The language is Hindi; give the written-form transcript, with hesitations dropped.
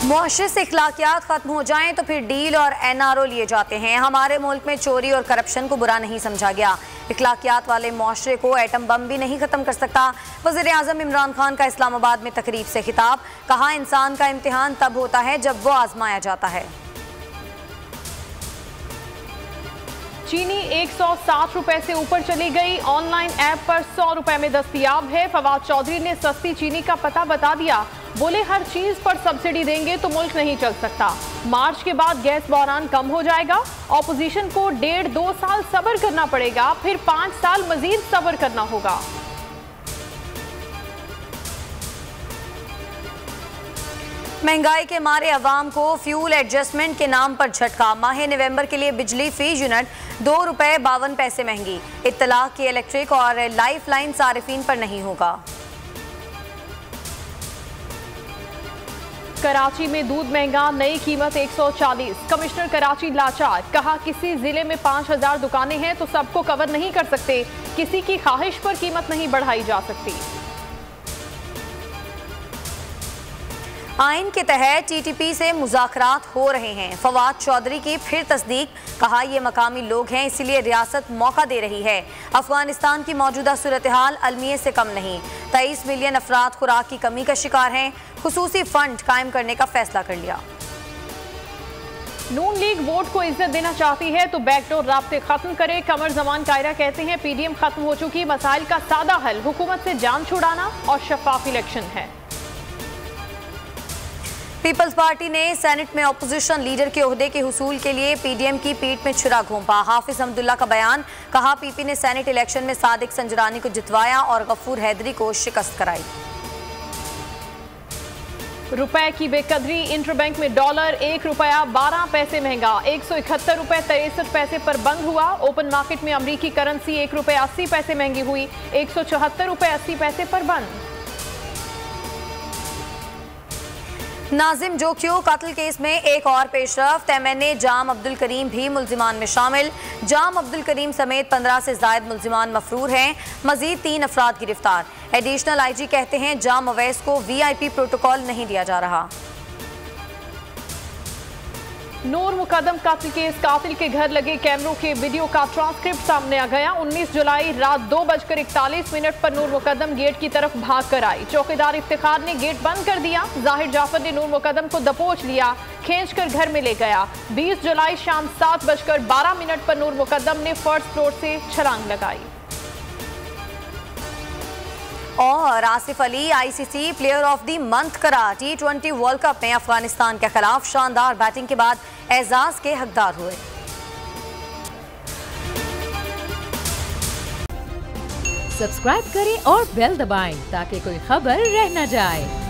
मुआशरे से इखलाकियात खत्म हो जाएं तो फिर डील और NRO लिए जाते हैं। हमारे मुल्क में चोरी और करप्शन को बुरा नहीं समझा गया। इखलाकियात वाले मुआशरे को एटम बम भी नहीं खत्म कर सकता। वज़ीर आज़म इमरान खान का इस्लामाबाद में तकरीब से खिताब, कहा इंसान का इम्तिहान तब होता है जब वो आजमाया जाता है। चीनी 160 रुपए से ऊपर चली गई। ऑनलाइन ऐप पर 100 रुपए में दस्तयाब है। फवाद चौधरी ने सस्ती चीनी का पता बता दिया। बोले हर चीज पर सब्सिडी देंगे तो मुल्क नहीं चल सकता। मार्च के बाद गैस बहरान कम हो जाएगा। ऑपोजिशन को 1.5-2 साल सब्र करना पड़ेगा, फिर 5 साल मजीद सब्र करना होगा। महंगाई के मारे अवाम को फ्यूल एडजस्टमेंट के नाम पर झटका। माह नवंबर के लिए बिजली फी यूनिट ₹2.52 महंगी। इत्तलाक की इलेक्ट्रिक और लाइफ लाइन सारिफीन पर नहीं होगा। कराची में दूध महंगा, नई कीमत 140। कमिश्नर कराची लाचार, कहा किसी जिले में 5000 दुकानें हैं तो सबको कवर नहीं कर सकते। किसी की ख्वाहिश पर कीमत नहीं बढ़ाई जा सकती। आइन के तहत TTP से मुज़ाकरात हो रहे हैं। फवाद चौधरी की फिर तस्दीक, कहा ये मकामी लोग हैं इसीलिए रियासत मौका दे रही है। अफगानिस्तान की मौजूदा सूरत हाल अलमिये से कम नहीं। 23 मिलियन अफराद खुराक की कमी का शिकार हैं। खुसूसी फंड कायम करने का फैसला कर लिया। नून लीग वोट को इज्जत देना चाहती है तो बैकडोर राब्ते खत्म करे। कमर जमान कायरा कहते हैं PDM खत्म हो चुकी। मसाइल का सादा हल हुकूमत से जान छुड़ाना और शफाफ इलेक्शन है। पीपल्स पार्टी ने सेनेट में अपोजिशन लीडर के ओहदे के हुसूल के लिए PDM की पीठ में छुरा घोंपा। हाफिज अहमदुल्ला का बयान, कहा PP ने सेनेट इलेक्शन में सादिक संजरानी को जितवाया और गफूर हैदरी को शिकस्त कराई। रुपए की बेकदरी, इंटरबैंक में डॉलर ₹1.12 महंगा, 171 रुपए 63 पैसे पर बंद हुआ। ओपन मार्केट में अमरीकी करेंसी ₹1.80 महंगी हुई, 174 रुपए 80 पैसे पर बंद। नाजिम जोकियो कत्ल केस में एक और पेशरफ, तैमने जाम अब्दुल करीम भी मुल्जिमान में शामिल। जाम अब्दुल करीम समेत 15 से जायद मुल्जिमान मफरूर हैं। मजीद 3 अफराद गिरफ्तार। एडिशनल IG कहते हैं जाम अवैस को VIP प्रोटोकॉल नहीं दिया जा रहा। नूर मुकदम कत्ल केस, कातिल के घर लगे कैमरों के वीडियो का ट्रांसक्रिप्ट सामने आ गया। 19 जुलाई रात 2:41 पर नूर मुकदम गेट की तरफ भाग कर आई। चौकीदार इफ्तिखार ने गेट बंद कर दिया। जाहिर जाफर ने नूर मुकदम को दबोच लिया, खींच कर घर में ले गया। 20 जुलाई शाम 7:12 पर नूर मुकदम ने फर्स्ट फ्लोर से छलांग लगाई। और Asif Ali ICC player of the month करार। T20 वर्ल्ड कप में अफगानिस्तान के खिलाफ शानदार बैटिंग के बाद एजाज के हकदार हुए। सब्सक्राइब करें और बेल दबाएं ताकि कोई खबर रह न जाए।